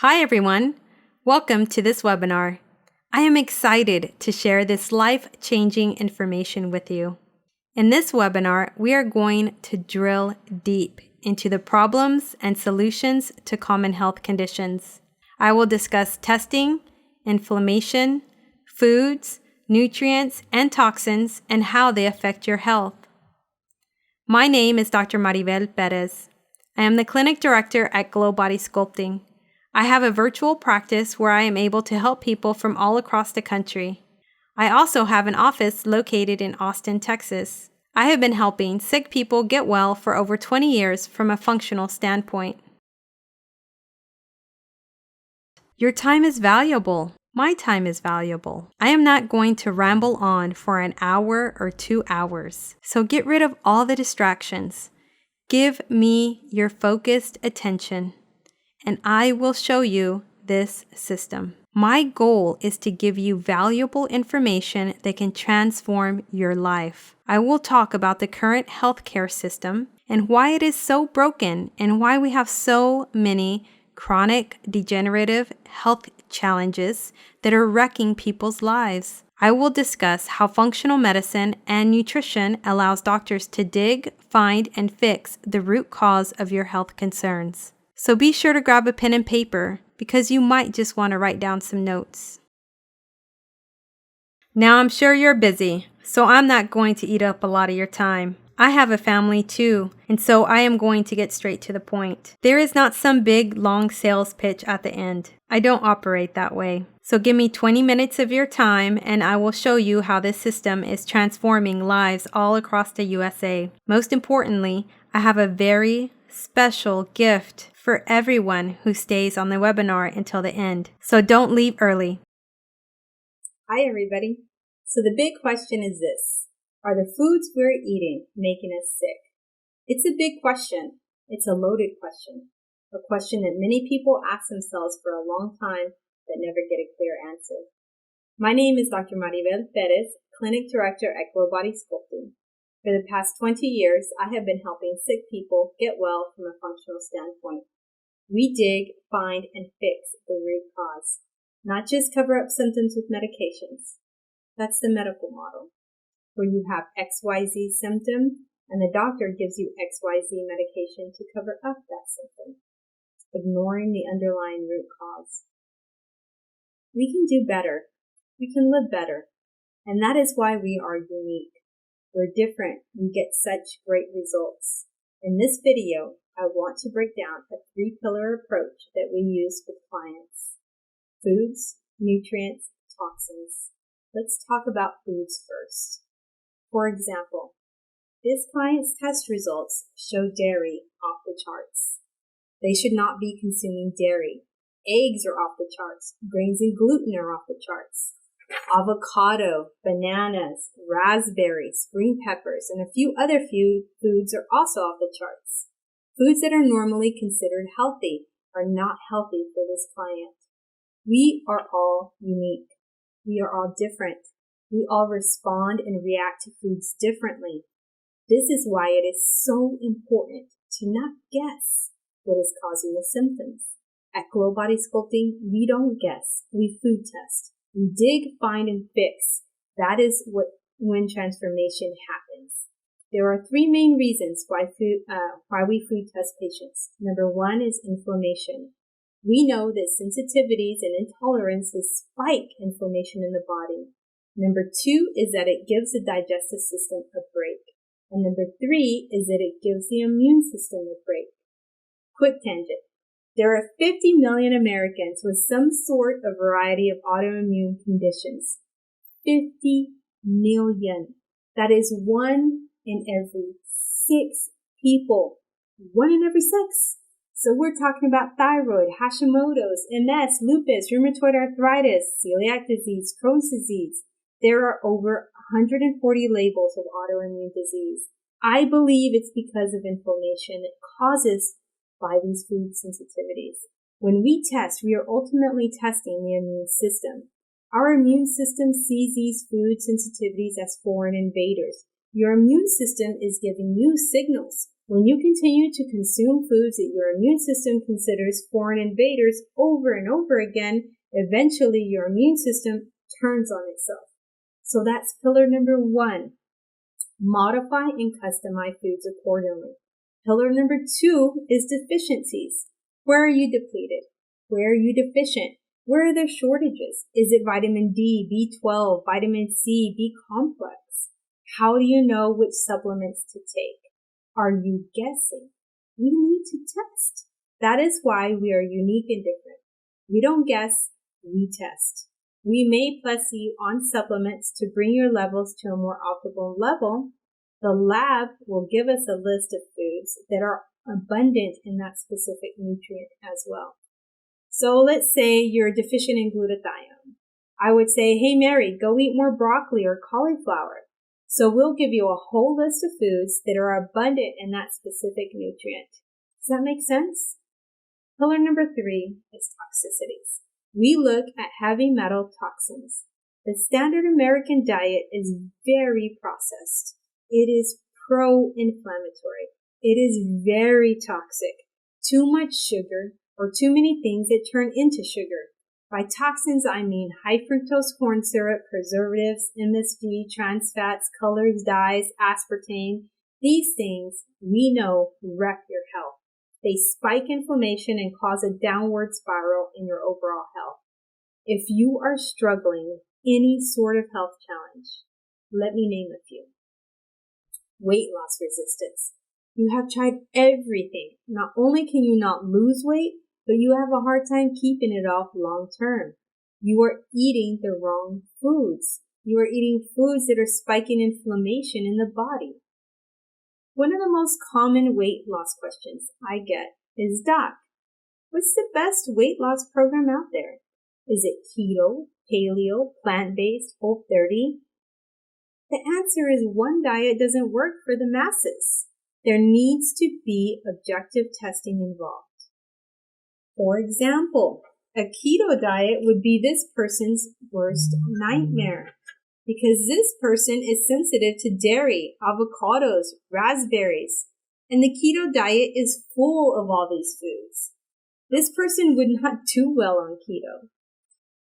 Hi everyone, welcome to this webinar. I am excited to share this life-changing information with you. In this webinar, we are going to drill deep into the problems and solutions to common health conditions. I will discuss testing, inflammation, foods, nutrients, and toxins, and how they affect your health. My name is Dr. Maribel Perez. I am the Clinic Director at Blvd Sculpting. I have a virtual practice where I am able to help people from all across the country. I also have an office located in Austin, Texas. I have been helping sick people get well for over 20 years from a functional standpoint. Your time is valuable. My time is valuable. I am not going to ramble on for an hour or 2 hours. So get rid of all the distractions. Give me your focused attention, and I will show you this system. My goal is to give you valuable information that can transform your life. I will talk about the current healthcare system and why it is so broken and why we have so many chronic degenerative health challenges that are wrecking people's lives. I will discuss how functional medicine and nutrition allows doctors to dig, find, and fix the root cause of your health concerns. So be sure to grab a pen and paper because you might just want to write down some notes. Now I'm sure you're busy, so I'm not going to eat up a lot of your time. I have a family too, and so I am going to get straight to the point. There is not some big, long sales pitch at the end. I don't operate that way. So give me 20 minutes of your time and I will show you how this system is transforming lives all across the USA. Most importantly, I have a very special gift for everyone who stays on the webinar until the end. So don't leave early. Hi everybody. So the big question is this: are the foods we're eating making us sick? It's a big question. It's a loaded question. A question that many people ask themselves for a long time but never get a clear answer. My name is Dr. Maribel Perez, Clinic Director at Blvd Sculpting. For the past 20 years, I have been helping sick people get well from a functional standpoint. We dig, find, and fix the root cause, not just cover up symptoms with medications. That's the medical model, where you have XYZ symptom and the doctor gives you XYZ medication to cover up that symptom, ignoring the underlying root cause. We can do better. We can live better. And that is why we are unique. We're different. We get such great results. In this video, I want to break down a 3-pillar approach that we use with clients: foods, nutrients, toxins. Let's talk about foods first. For example, this client's test results show dairy off the charts. They should not be consuming dairy. Eggs are off the charts. Grains and gluten are off the charts. Avocado, bananas, raspberries, green peppers, and a few other foods are also off the charts. Foods that are normally considered healthy are not healthy for this client. We are all unique. We are all different. We all respond and react to foods differently. This is why it is so important to not guess what is causing the symptoms. At Blvd Sculpting, we don't guess. We food test. We dig, find, and fix. That is when transformation happens. There are 3 main reasons why we food test patients. Number 1 is inflammation. We know that sensitivities and intolerances spike inflammation in the body. Number 2 is that it gives the digestive system a break. And number 3 is that it gives the immune system a break. Quick tangent. There are 50 million Americans with some sort of variety of autoimmune conditions. 50 million. That is 1 in every 6 people. 1 in every 6. So we're talking about thyroid, Hashimoto's, MS, lupus, rheumatoid arthritis, celiac disease, Crohn's disease. There are over 140 labels of autoimmune disease. I believe it's because of inflammation that causes by these food sensitivities. When we test, we are ultimately testing the immune system. Our immune system sees these food sensitivities as foreign invaders. Your immune system is giving you signals When you continue to consume foods that your immune system considers foreign invaders over and over again, eventually your immune system turns on itself. So that's pillar number 1. Modify and customize foods accordingly. Pillar number 2 is deficiencies. Where are you depleted? Where are you deficient? Where are there shortages? Is it vitamin D, B12, vitamin C, B complex? How do you know which supplements to take? Are you guessing? We need to test. That is why we are unique and different. We don't guess, we test. We may place you on supplements to bring your levels to a more optimal level. The lab will give us a list of foods that are abundant in that specific nutrient as well. So let's say you're deficient in glutathione. I would say, hey Mary, go eat more broccoli or cauliflower. So we'll give you a whole list of foods that are abundant in that specific nutrient. Does that make sense? Pillar number 3 is toxicities. We look at heavy metal toxins. The standard American diet is very processed. It is pro-inflammatory. It is very toxic. Too much sugar or too many things that turn into sugar. By toxins, I mean high fructose corn syrup, preservatives, MSG, trans fats, colors, dyes, aspartame. These things we know wreck your health. They spike inflammation and cause a downward spiral in your overall health. If you are struggling with any sort of health challenge, let me name a few. Weight loss resistance. You have tried everything. Not only can you not lose weight, but you have a hard time keeping it off long term. You are eating the wrong foods. You are eating foods that are spiking inflammation in the body. One of the most common weight loss questions I get is, Doc, what's the best weight loss program out there? Is it keto, paleo, plant-based, Whole30? The answer is one diet doesn't work for the masses. There needs to be objective testing involved. For example, a keto diet would be this person's worst nightmare because this person is sensitive to dairy, avocados, raspberries, and the keto diet is full of all these foods. This person would not do well on keto.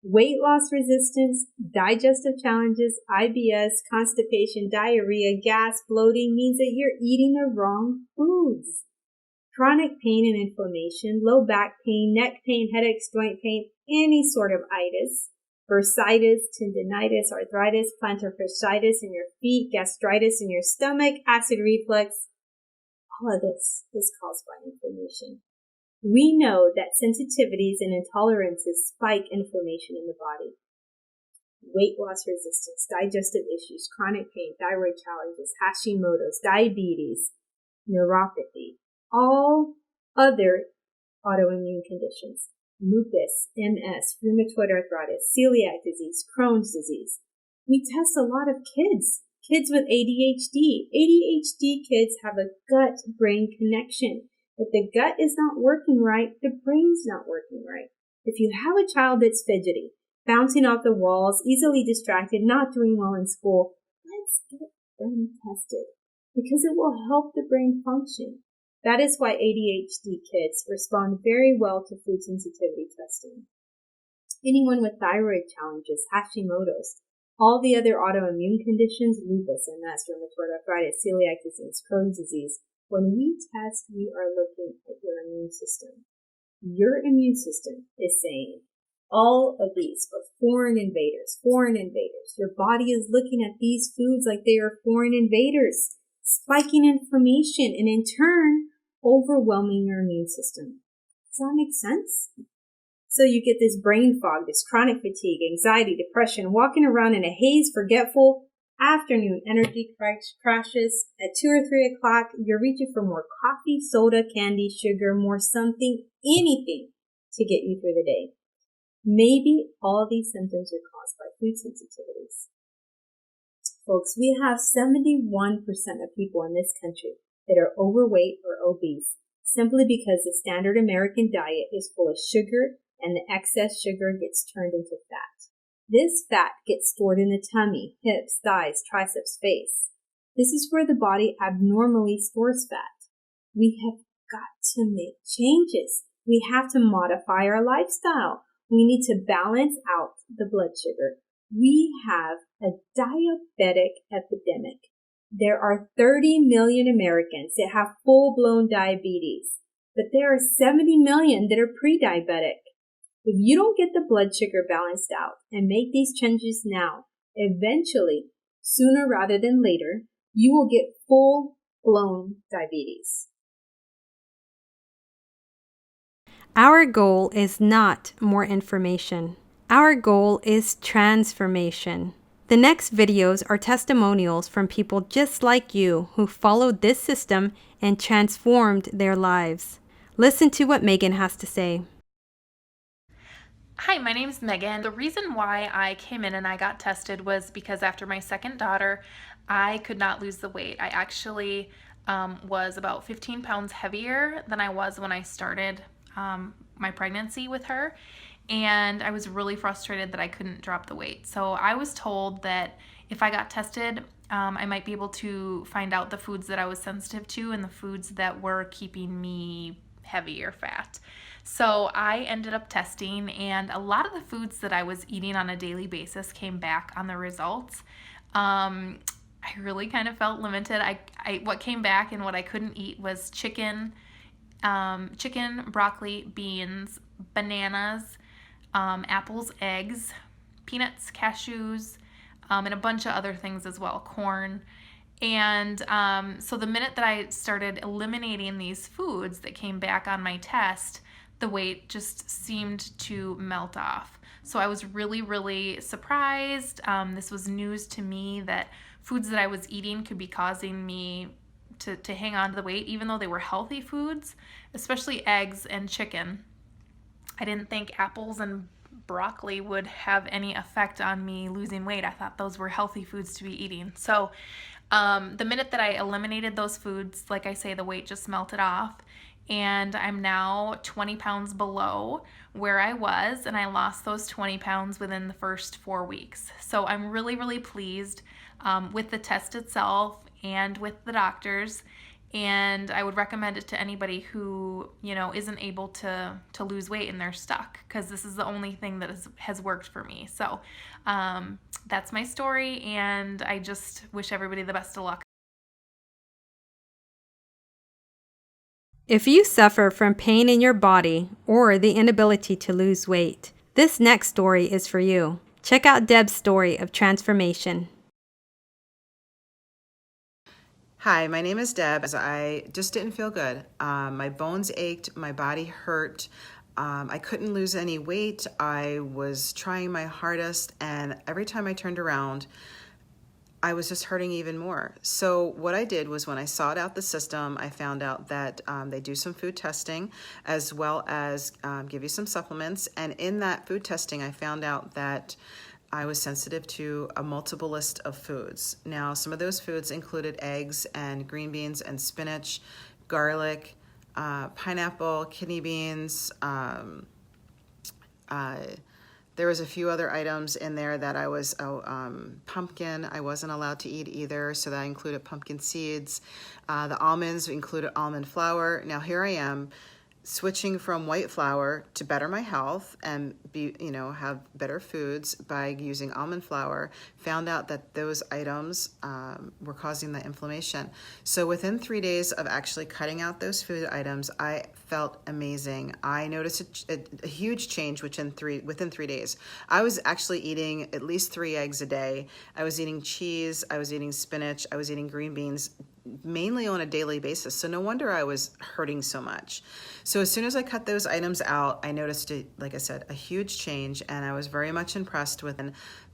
Weight loss resistance, digestive challenges, IBS, constipation, diarrhea, gas, bloating means that you're eating the wrong foods. Chronic pain and inflammation, low back pain, neck pain, headaches, joint pain, any sort of itis, bursitis, tendinitis, arthritis, plantar fasciitis in your feet, gastritis in your stomach, acid reflux. All of this is caused by inflammation. We know that sensitivities and intolerances spike inflammation in the body. Weight loss resistance, digestive issues, chronic pain, thyroid challenges, Hashimoto's, diabetes, neuropathy, all other autoimmune conditions, lupus, MS, rheumatoid arthritis, celiac disease, Crohn's disease. We test a lot of kids with ADHD. ADHD kids have a gut-brain connection. If the gut is not working right, the brain's not working right. If you have a child that's fidgety, bouncing off the walls, easily distracted, not doing well in school, let's get them tested because it will help the brain function. That is why ADHD kids respond very well to food sensitivity testing. Anyone with thyroid challenges, Hashimoto's, all the other autoimmune conditions, lupus, MS, rheumatoid arthritis, celiac disease, Crohn's disease, when we test, we are looking at your immune system. Your immune system is saying, all of these are foreign invaders, foreign invaders. Your body is looking at these foods like they are foreign invaders, spiking inflammation, and in turn, overwhelming your immune system. Does that make sense? So you get this brain fog, this chronic fatigue, anxiety, depression, walking around in a haze, forgetful, afternoon energy crashes. At 2 or 3 o'clock, you're reaching for more coffee, soda, candy, sugar, more something, anything to get you through the day. Maybe all these symptoms are caused by food sensitivities. Folks, we have 71% of people in this country that are overweight or obese simply because the standard American diet is full of sugar and the excess sugar gets turned into fat. This fat gets stored in the tummy, hips, thighs, triceps, face. This is where the body abnormally stores fat. We have got to make changes. We have to modify our lifestyle. We need to balance out the blood sugar. We have a diabetic epidemic. There are 30 million Americans that have full-blown diabetes, but there are 70 million that are pre-diabetic. If you don't get the blood sugar balanced out and make these changes now, eventually, sooner rather than later, you will get full-blown diabetes. Our goal is not more information. Our goal is transformation. The next videos are testimonials from people just like you who followed this system and transformed their lives. Listen to what Megan has to say. Hi, my name's Megan. The reason why I came in and I got tested was because after my second daughter, I could not lose the weight. I actually was about 15 pounds heavier than I was when I started my pregnancy with her. And I was really frustrated that I couldn't drop the weight. So I was told that if I got tested, I might be able to find out the foods that I was sensitive to and the foods that were keeping me heavy or fat. So I ended up testing, and a lot of the foods that I was eating on a daily basis came back on the results. I really kind of felt limited. What came back and what I couldn't eat was chicken, broccoli, beans, bananas, apples, eggs, peanuts, cashews, and a bunch of other things as well, corn. And so the minute that I started eliminating these foods that came back on my test, the weight just seemed to melt off. So I was really, really surprised. This was news to me that foods that I was eating could be causing me to hang on to the weight, even though they were healthy foods, especially eggs and chicken. I didn't think apples and broccoli would have any effect on me losing weight. I thought those were healthy foods to be eating. So the minute that I eliminated those foods, like I say, the weight just melted off. And I'm now 20 pounds below where I was, and I lost those 20 pounds within the first 4 weeks. So I'm really, really pleased with the test itself and with the doctors. And I would recommend it to anybody who, isn't able to lose weight and they're stuck, because this is the only thing that has worked for me. So that's my story, and I just wish everybody the best of luck. If you suffer from pain in your body or the inability to lose weight, this next story is for you. Check out Deb's story of transformation. Hi, my name is Deb. I just didn't feel good. My bones ached, my body hurt. I couldn't lose any weight. I was trying my hardest, and every time I turned around, I was just hurting even more. So what I did was, when I sought out the system, I found out that they do some food testing as well as give you some supplements. And in that food testing, I found out that I was sensitive to a multiple list of foods. Now, some of those foods included eggs and green beans and spinach, garlic, pineapple, kidney beans. There was a few other items in there that I was, pumpkin, I wasn't allowed to eat either, so that included pumpkin seeds. The almonds included almond flour. Now here I am, switching from white flour to better my health and have better foods by using almond flour. Found out that those items were causing the inflammation. So within 3 days of actually cutting out those food items, I felt amazing. I noticed a huge change within 3 days. I was actually eating at least 3 eggs a day. I was eating cheese. I was eating spinach. I was eating green beans, mainly on a daily basis. So no wonder I was hurting so much. So as soon as I cut those items out, I noticed, like I said, a huge change, and I was very much impressed with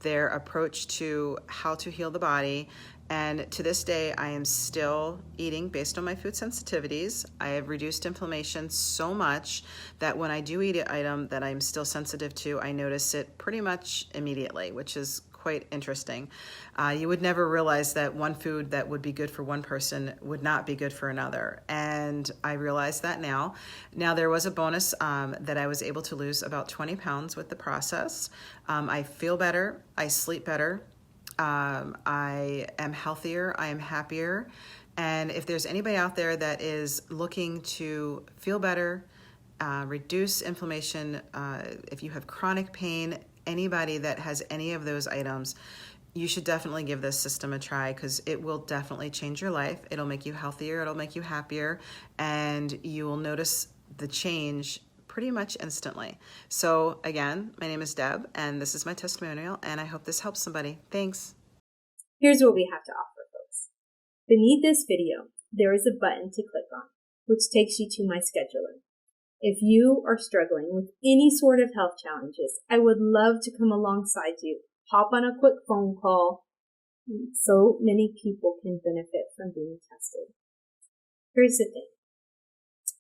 their approach to how to heal the body. And to this day, I am still eating based on my food sensitivities. I have reduced inflammation so much that when I do eat an item that I'm still sensitive to, I notice it pretty much immediately, which is quite interesting. You would never realize that one food that would be good for one person would not be good for another. And I realize that now. Now, there was a bonus that I was able to lose about 20 pounds with the process. I feel better. I sleep better. I am healthier. I am happier. And if there's anybody out there that is looking to feel better, reduce inflammation, if you have chronic pain, anybody that has any of those items, you should definitely give this system a try, because it will definitely change your life. It'll make you healthier, it'll make you happier, and you will notice the change pretty much instantly. So again, my name is Deb, and this is my testimonial, and I hope this helps somebody. Thanks. Here's what we have to offer, folks. Beneath this video, there is a button to click on, which takes you to my scheduler. If you are struggling with any sort of health challenges, I would love to come alongside you. Hop on a quick phone call. So many people can benefit from being tested. Here's the thing.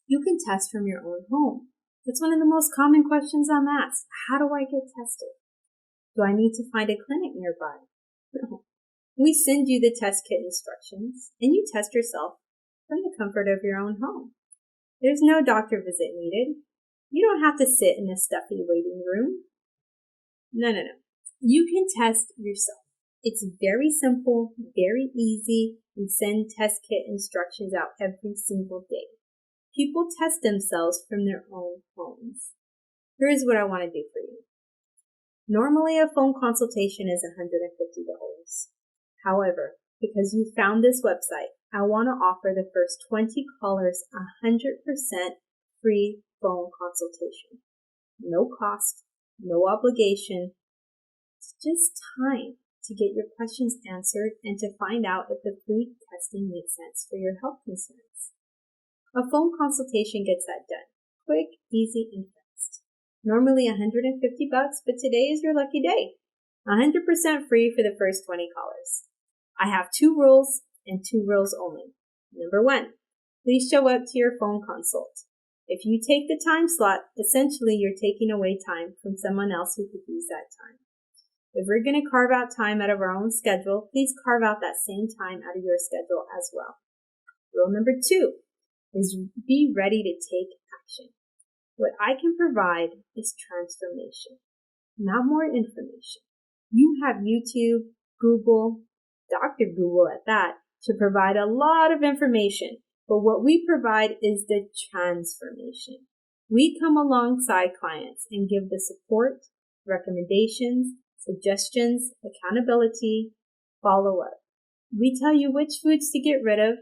You can test from your own home. That's one of the most common questions I'm asked. How do I get tested? Do I need to find a clinic nearby? No. We send you the test kit instructions, and you test yourself from the comfort of your own home. There's no doctor visit needed. You don't have to sit in a stuffy waiting room. No. You can test yourself. It's very simple, very easy. We send test kit instructions out every single day. People test themselves from their own homes. Here's what I want to do for you. Normally, a phone consultation is $150. However, because you found this website, I want to offer the first 20 callers 100% free phone consultation. No cost, no obligation. It's just time to get your questions answered and to find out if the food testing makes sense for your health concerns. A phone consultation gets that done. Quick, easy, and fast. Normally $150, but today is your lucky day. 100% free for the first 20 callers. I have 2 rules and 2 rules only. Number 1, please show up to your phone consult. If you take the time slot, essentially you're taking away time from someone else who could use that time. If we're going to carve out time out of our own schedule, please carve out that same time out of your schedule as well. Rule number 2 is be ready to take action. What I can provide is transformation, not more information. You have YouTube, Google, Dr. Google at that, to provide a lot of information, but what we provide is the transformation. We come alongside clients and give the support, recommendations, suggestions, accountability, follow-up. We tell you which foods to get rid of,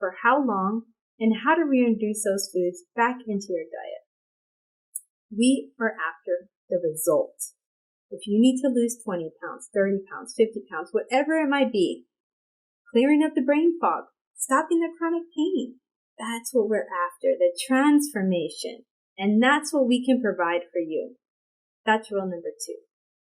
for how long, and how to reintroduce those foods back into your diet. We are after the result. If you need to lose 20 pounds, 30 pounds, 50 pounds, whatever it might be, clearing up the brain fog, stopping the chronic pain, that's what we're after, the transformation. And that's what we can provide for you. That's rule number 2.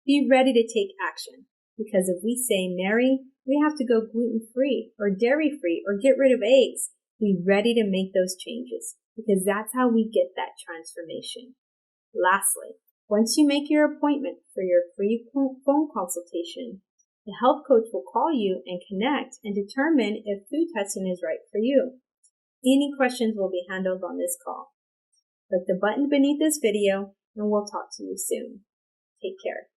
Be ready to take action. Because if we say, Mary, we have to go gluten-free or dairy-free or get rid of eggs, be ready to make those changes, because that's how we get that transformation. Lastly, once you make your appointment for your free phone consultation, the health coach will call you and connect and determine if food testing is right for you. Any questions will be handled on this call. Click the button beneath this video and we'll talk to you soon. Take care.